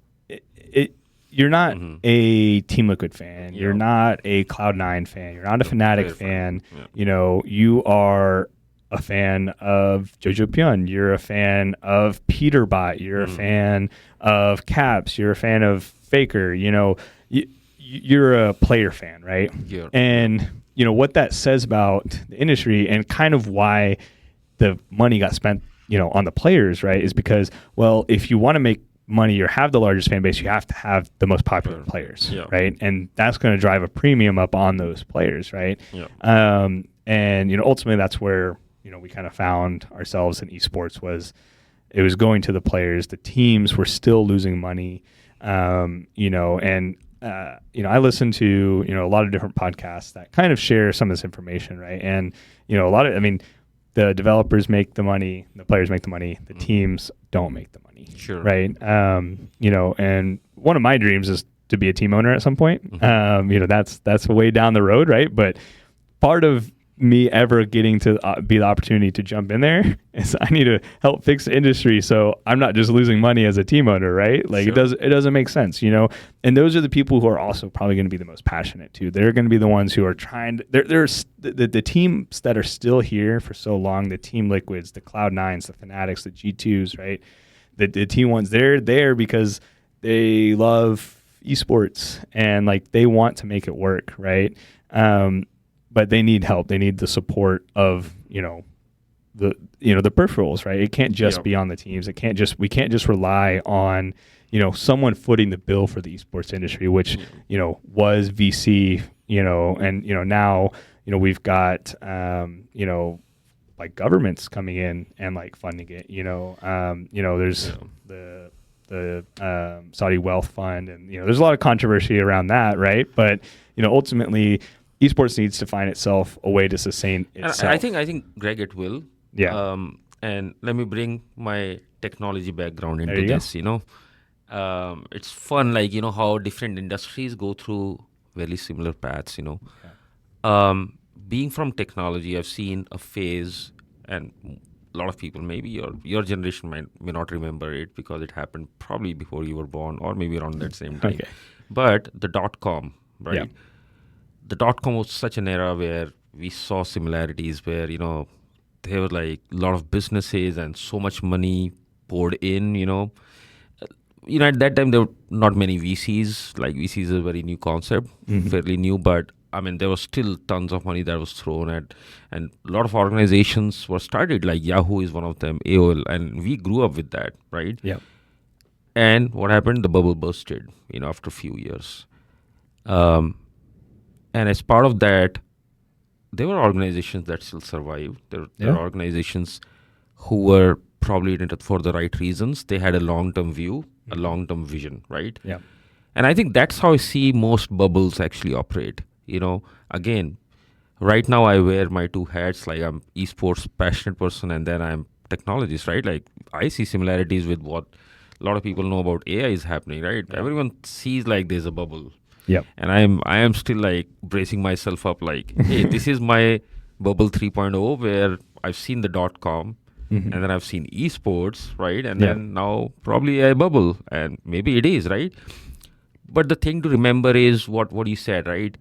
you're not a Team Liquid fan. Yeah. You're not a Cloud9 fan. You're not a Fnatic Fair fan. Yeah. You know, you are a fan of Jojo Pyun. You're a fan of Peterbot. You're a fan of Caps. You're a fan of Faker. You know, you're a player fan, right? Yeah. And, you know, what that says about the industry and kind of why the money got spent, you know, on the players, right, is because, well, if you want to make money or have the largest fan base, you have to have the most popular players, right? And that's going to drive a premium up on those players, right? And, you know, ultimately that's where, you know, we kind of found ourselves in esports was it was going to the players. The teams were still losing money, you know, and, you know, I listen to, you know, a lot of different podcasts that kind of share some of this information, right? And, you know, I mean, the developers make the money, the players make the money, the teams don't make the money, right? You know, and one of my dreams is to be a team owner at some point. You know, that's way down the road, right? But part of me ever getting to be the opportunity to jump in there is I need to help fix the industry so I'm not just losing money as a team owner, right? Like it doesn't make sense, you know. And those are the people who are also probably going to be the most passionate too. They're going to be the ones who are trying to, there's the teams that are still here for so long, the Team Liquids, the Cloud9s, the Fnatics, the G2s, right? The T1s, they're there because they love esports and like they want to make it work, right? But they need help. They need the support of, you know, the peripherals, right? It can't just be on the teams. We can't just rely on, you know, someone footing the bill for the esports industry, which, you know, was VC, you know, and, you know, now, you know, we've got, you know, like governments coming in and like funding it, you know, there's the Saudi Wealth Fund and, you know, there's a lot of controversy around that, right? But, you know, ultimately, esports needs to find itself a way to sustain itself. And I think, Greg, it will. Yeah. And let me bring my technology background into you this. You know, it's fun, like, you know, how different industries go through very similar paths. You know, being from technology, I've seen a phase, and a lot of people, maybe your generation may not remember it because it happened probably before you were born or maybe around that same time. But the .com, right? Yeah. The .com was such an era where we saw similarities where, you know, there were like a lot of businesses and so much money poured in, you know. You know, at that time, there were not many VCs. Like, VCs is a very new concept, fairly new, but I mean, there was still tons of money that was thrown at, and a lot of organizations were started, like Yahoo is one of them, AOL, and we grew up with that, right? Yeah. And what happened? The bubble bursted, you know, after a few years. And as part of that, there were organizations that still survived. There were organizations who were probably in it for the right reasons. They had a long-term view, a long-term vision, right? Yeah. And I think that's how I see most bubbles actually operate. You know, again, right now I wear my two hats. Like, I'm esports passionate person, and then I'm technologist, right? Like, I see similarities with what a lot of people know about AI is happening, right? Yeah. Everyone sees like there's a bubble. Yep. And I am still like bracing myself up like, hey, this is my bubble 3.0 where I've seen the .com and then I've seen esports, right? And then now probably a bubble, and maybe it is, right? But the thing to remember is what you said, right?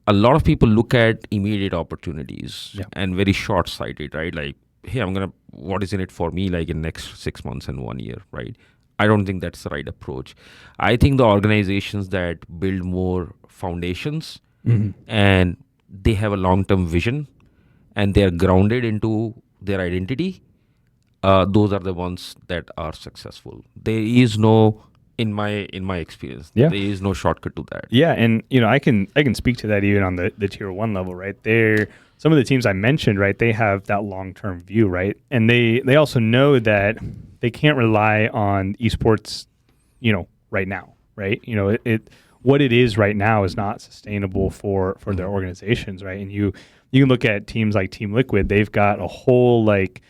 A lot of people look at immediate opportunities and very short-sighted, right? Like, hey, what is in it for me like in next 6 months and 1 year, right? I don't think that's the right approach. I think the organizations that build more foundations and they have a long-term vision and they're grounded into their identity, those are the ones that are successful. There is no, in my experience, there is no shortcut to that. Yeah, and you know, I can speak to that even on the tier 1 level, right? Some of the teams I mentioned, right, they have that long-term view, right? And they also know that they can't rely on esports, you know, right now, right? You know, what it is right now is not sustainable for their organizations, right? And you can look at teams like Team Liquid. They've got a whole like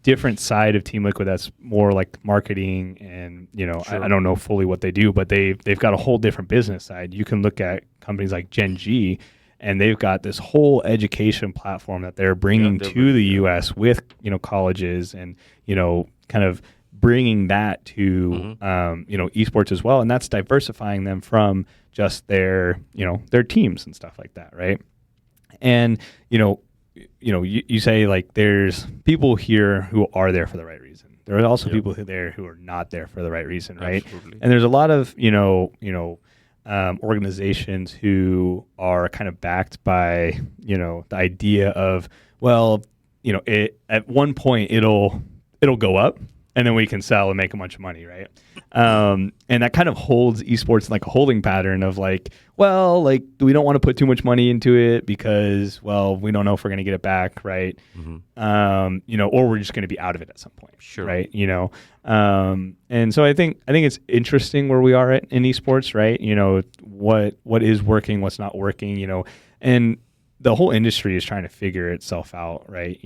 different side of Team Liquid that's more like marketing and, you know, I don't know fully what they do, but they've got a whole different business side. You can look at companies like Gen G, and they've got this whole education platform that they're bringing to the U.S. with, you know, colleges and, you know, kind of bringing that to esports as well, and that's diversifying them from just their their teams and stuff like that, right? And you say like there's people here who are there for the right reason. There are also people there who are not there for the right reason, right? Absolutely. And there's a lot of organizations who are kind of backed by the idea of, well, at one point it'll go up and then we can sell and make a bunch of money, right? And that kind of holds esports in like a holding pattern of like, well, like we don't want to put too much money into it because, well, we don't know if we're going to get it back, right? Or we're just going to be out of it at some point, right? And so I think it's interesting where we are in esports, right? What is working, what's not working, and the whole industry is trying to figure itself out, right?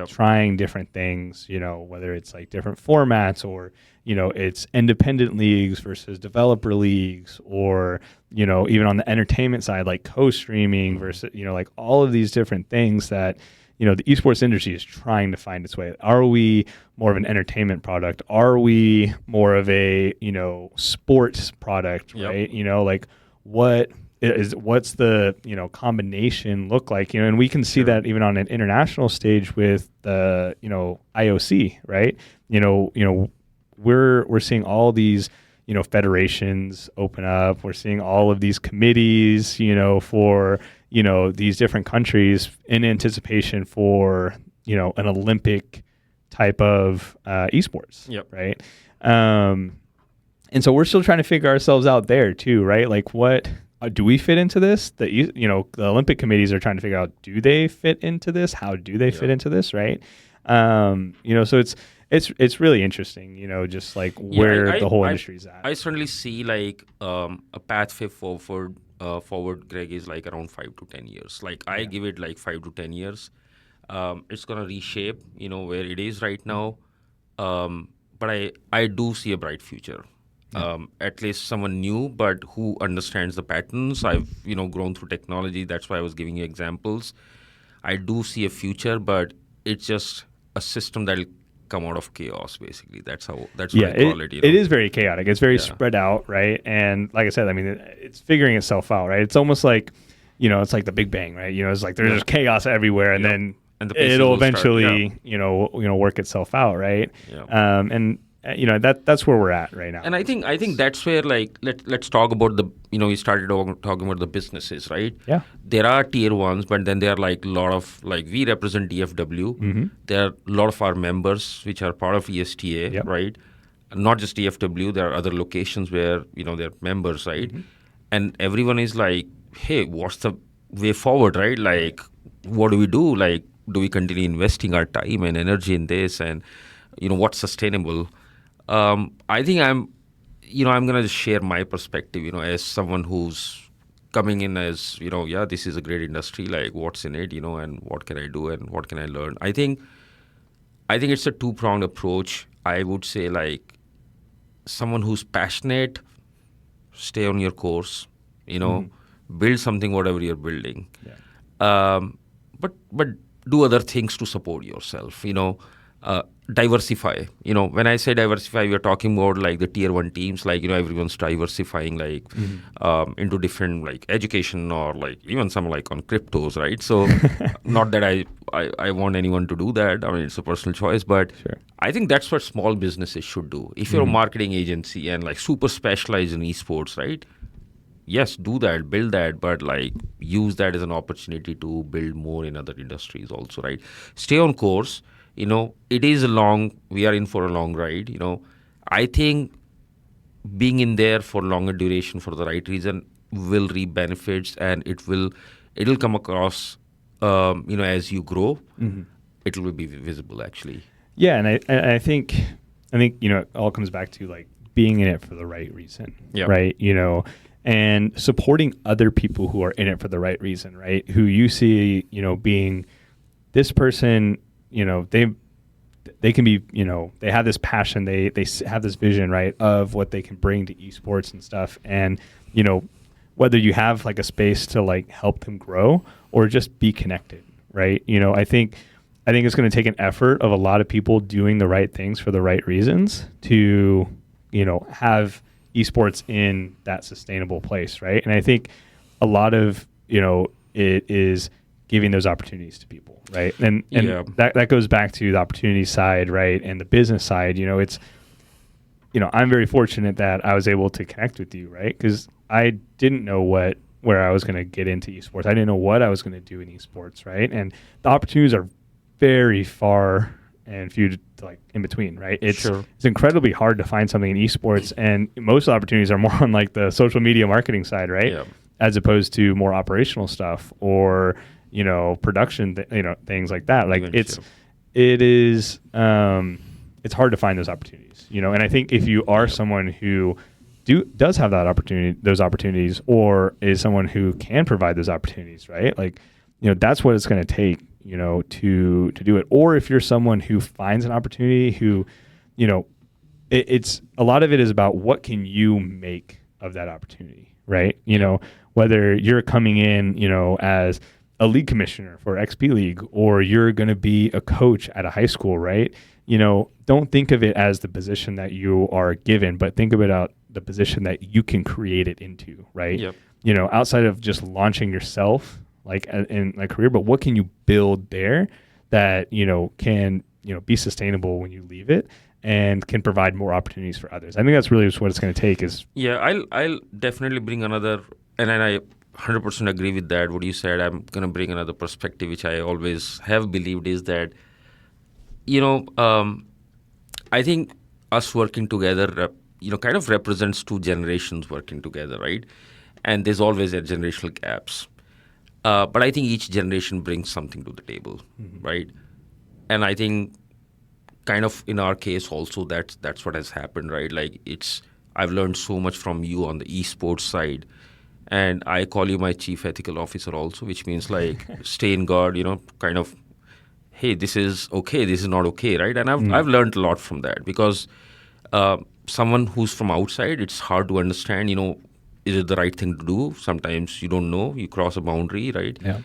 Trying different things, whether it's like different formats or, it's independent leagues versus developer leagues, or, even on the entertainment side, like co-streaming versus, like all of these different things that, the esports industry is trying to find its way. Are we more of an entertainment product? Are we more of a, sports product, right? Like what's the combination look like, and we can see that even on an international stage with the IOC, right? We're seeing all these federations open up. We're seeing all of these committees for these different countries in anticipation for an Olympic type of esports, right? And so we're still trying to figure ourselves out there too, right? Like what do we fit into this? The Olympic committees are trying to figure out, do they fit into this? How do they fit into this, right? So it's really interesting, just like where the whole industry's at. I certainly see like a pathway forward, Greg, is like around 5 to 10 years. Like I give it like 5 to 10 years. It's gonna reshape, where it is right now. But I do see a bright future. At least someone new, but who understands the patterns. I've grown through technology. That's why I was giving you examples. I do see a future, but it's just a system that'll come out of chaos. Basically, that's what I call it. It is very chaotic. It's very spread out, right? And like I said, I mean, it's figuring itself out, right? It's almost like it's like the Big Bang, right? It's like there's chaos everywhere, and then it'll eventually work itself out, right? And that's where we're at right now. And I think that's where like let's talk about the we started talking about the businesses, right? Yeah. There are tier ones, but then there are like a lot of like we represent DFW. There are a lot of our members which are part of ESTA, right? Not just DFW. There are other locations where they're members, right? And everyone is like, hey, what's the way forward, right? Like, what do we do? Like, do we continue investing our time and energy in this, and what's sustainable? I think I'm going to just share my perspective, as someone who's coming in as, this is a great industry, like what's in it, and what can I do and what can I learn? I think it's a two-pronged approach. I would say like someone who's passionate, stay on your course, build something, whatever you're building. But do other things to support yourself, diversify. When I say diversify, we're talking about like the tier one teams, like, everyone's diversifying like into different like education or like even some like on cryptos, right? So not that I want anyone to do that. I mean, it's a personal choice, but I think that's what small businesses should do. If you're a marketing agency and like super specialized in esports, right? Yes, do that, build that, but like use that as an opportunity to build more in other industries also, right? Stay on course. It is we are in for a long ride. I think being in there for longer duration for the right reason will reap benefits, and it'll come across, as you grow, it will be visible actually. Yeah. And I think, it all comes back to like being in it for the right reason, right? And supporting other people who are in it for the right reason, right? Who you see, being this person, they can be, they have this passion, they have this vision, right, of what they can bring to esports and stuff. And, whether you have like a space to like help them grow or just be connected, right? I think I think it's going to take an effort of a lot of people doing the right things for the right reasons to, have esports in that sustainable place, right? And I think a lot of, it is giving those opportunities to people, right? And that goes back to the opportunity side, right? And the business side, it's, I'm very fortunate that I was able to connect with you, right? Because I didn't know where I was going to get into esports. I didn't know what I was going to do in esports, right? And the opportunities are very far and few to, like in between, right? It's incredibly hard to find something in esports, and most of the opportunities are more on like the social media marketing side, right? Yeah. As opposed to more operational stuff or production, things like that. Like it's hard to find those opportunities, and I think if you are someone who does have those opportunities, or is someone who can provide those opportunities, right? Like, that's what it's going to take, to do it. Or if you're someone who finds an opportunity, who, it's a lot of it is about what can you make of that opportunity, right? Whether you're coming in, as a league commissioner for XP League, or you're going to be a coach at a high school, right? Don't think of it as the position that you are given, but think of it out the position that you can create it into, right? Yep. Outside of just launching yourself, like in a career, but what can you build there that, can, be sustainable when you leave it and can provide more opportunities for others. I think that's really just what it's going to take is. Yeah, I'll definitely bring another, and I 100% agree with that, what you said. I'm going to bring another perspective, which I always have believed is that, I think us working together, kind of represents two generations working together, right? And there's always a generational gaps. But I think each generation brings something to the table, right? And I think kind of in our case also that's what has happened, right? Like I've learned so much from you on the esports side. And I call you my chief ethical officer also, which means like stay in guard, kind of, hey, this is okay, this is not okay, right? And I've learned a lot from that because someone who's from outside, it's hard to understand, is it the right thing to do? Sometimes you don't know, you cross a boundary, right? Yeah.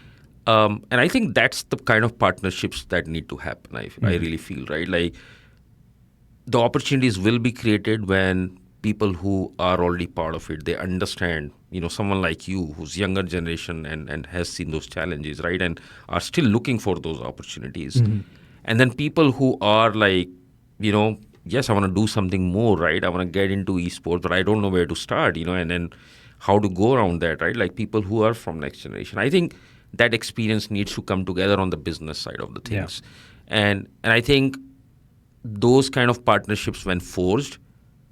And I think that's the kind of partnerships that need to happen, I really feel, right? Like the opportunities will be created when people who are already part of it, they understand, someone like you who's younger generation and has seen those challenges, right? And are still looking for those opportunities. And then people who are like, yes, I want to do something more, right? I want to get into esports, but I don't know where to start, and then how to go around that, right? Like people who are from next generation. I think that experience needs to come together on the business side of the things. Yeah. And I think those kind of partnerships, when forged,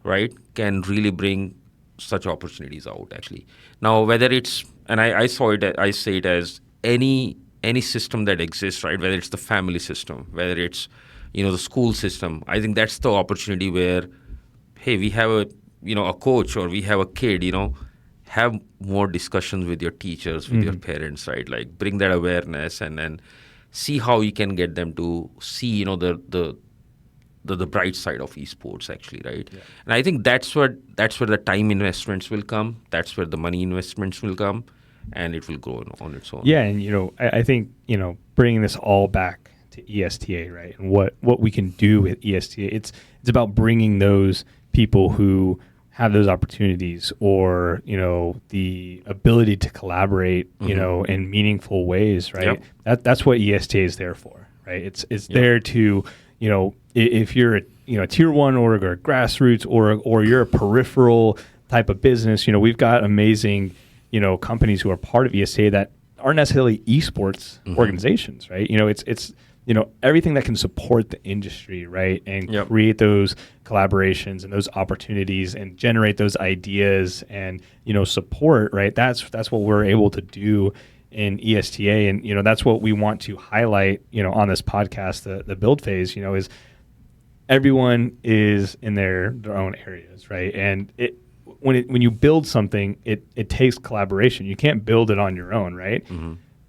right, can really bring such opportunities out, actually. Now, whether it's, and I say it as any system that exists, right, whether it's the family system, whether it's, the school system, I think that's the opportunity where, hey, we have a coach or we have a kid, have more discussions with your teachers, with your parents, right? Like bring that awareness and then see how you can get them to see, the bright side of esports, actually, right? Yeah. And I think that's where the time investments will come. That's where the money investments will come, and it will grow on its own. Yeah, and I think bringing this all back to ESTA, right? And what we can do with ESTA, it's about bringing those people who have those opportunities or the ability to collaborate in meaningful ways, right? Yep. That's what ESTA is there for, right? It's there to if you're a tier 1 org or a grassroots org or you're a peripheral type of business, we've got amazing companies who are part of ESTA that aren't necessarily esports organizations, right? It's everything that can support the industry, right? And create those collaborations and those opportunities and generate those ideas and, support, right? That's what we're able to do in ESTA. And, that's what we want to highlight, on this podcast, the build phase, is everyone is in their own areas, right? And when you build something, it takes collaboration. You can't build it on your own, right?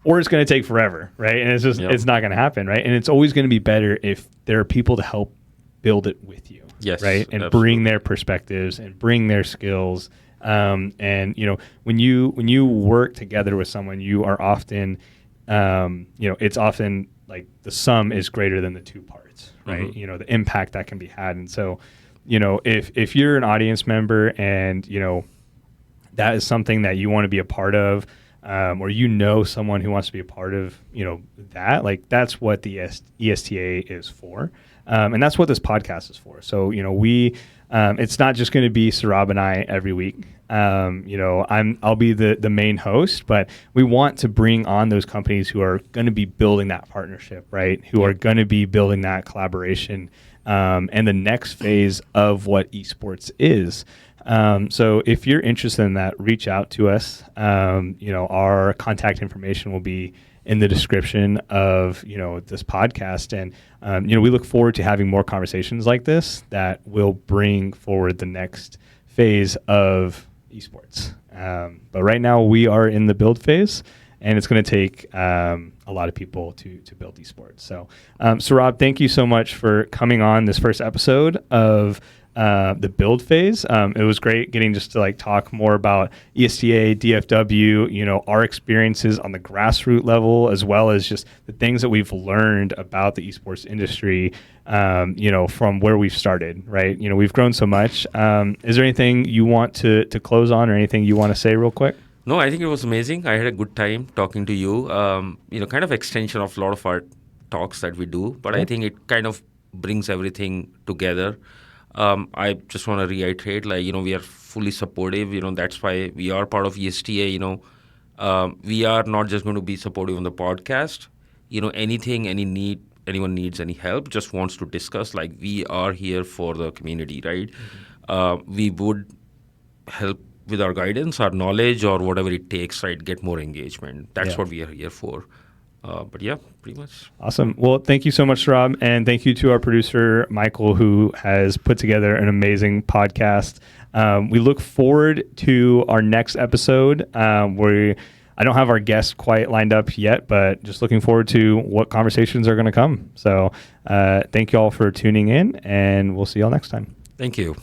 Or it's going to take forever, right? And it's just it's not going to happen, right? And it's always going to be better if there are people to help build it with you, yes, right? And bring their perspectives and bring their skills. And when you work together with someone, you are often, it's often like the sum is greater than the two parts, right? Mm-hmm. You know, the impact that can be had. And so, you know, if you're an audience member and, you know, that is something that you want to be a part of, or you know someone who wants to be a part of, you know, that, like, that's what the ESTA is for. And that's what this podcast is for. So, you know, it's not just going to be Saurabh and I every week. You know, I'll be the main host, but we want to bring on those companies who are going to be building that partnership, right? Who are going to be building that collaboration, and the next phase of what esports is. So if you're interested in that, reach out to us. You know, our contact information will be in the description of, you know, this podcast. And, you know, we look forward to having more conversations like this that will bring forward the next phase of esports. But right now we are in the build phase, and it's going to take a lot of people to build esports. So, Saurabh, thank you so much for coming on this first episode of the build phase. It was great getting just to like talk more about ESTA, DFW, you know, our experiences on the grassroots level, as well as just the things that we've learned about the esports industry, you know, from where we've started, right? You know, we've grown so much. Is there anything you want to close on, or anything you want to say real quick? No, I think it was amazing. I had a good time talking to you. You know, kind of extension of a lot of our talks that we do, but I think it kind of brings everything together. I just want to reiterate, like, you know, we are fully supportive. You know, that's why we are part of ESTA. You know, we are not just going to be supportive on the podcast. You know, anything, anyone needs any help, just wants to discuss, like, we are here for the community, right? Mm-hmm. We would help with our guidance, our knowledge, or whatever it takes, right? Get more engagement. That's what we are here for. But yeah, pretty much. Awesome. Well, thank you so much, Rob. And thank you to our producer, Michael, who has put together an amazing podcast. We look forward to our next episode, where I don't have our guests quite lined up yet, but just looking forward to what conversations are going to come. So thank you all for tuning in, and we'll see you all next time. Thank you.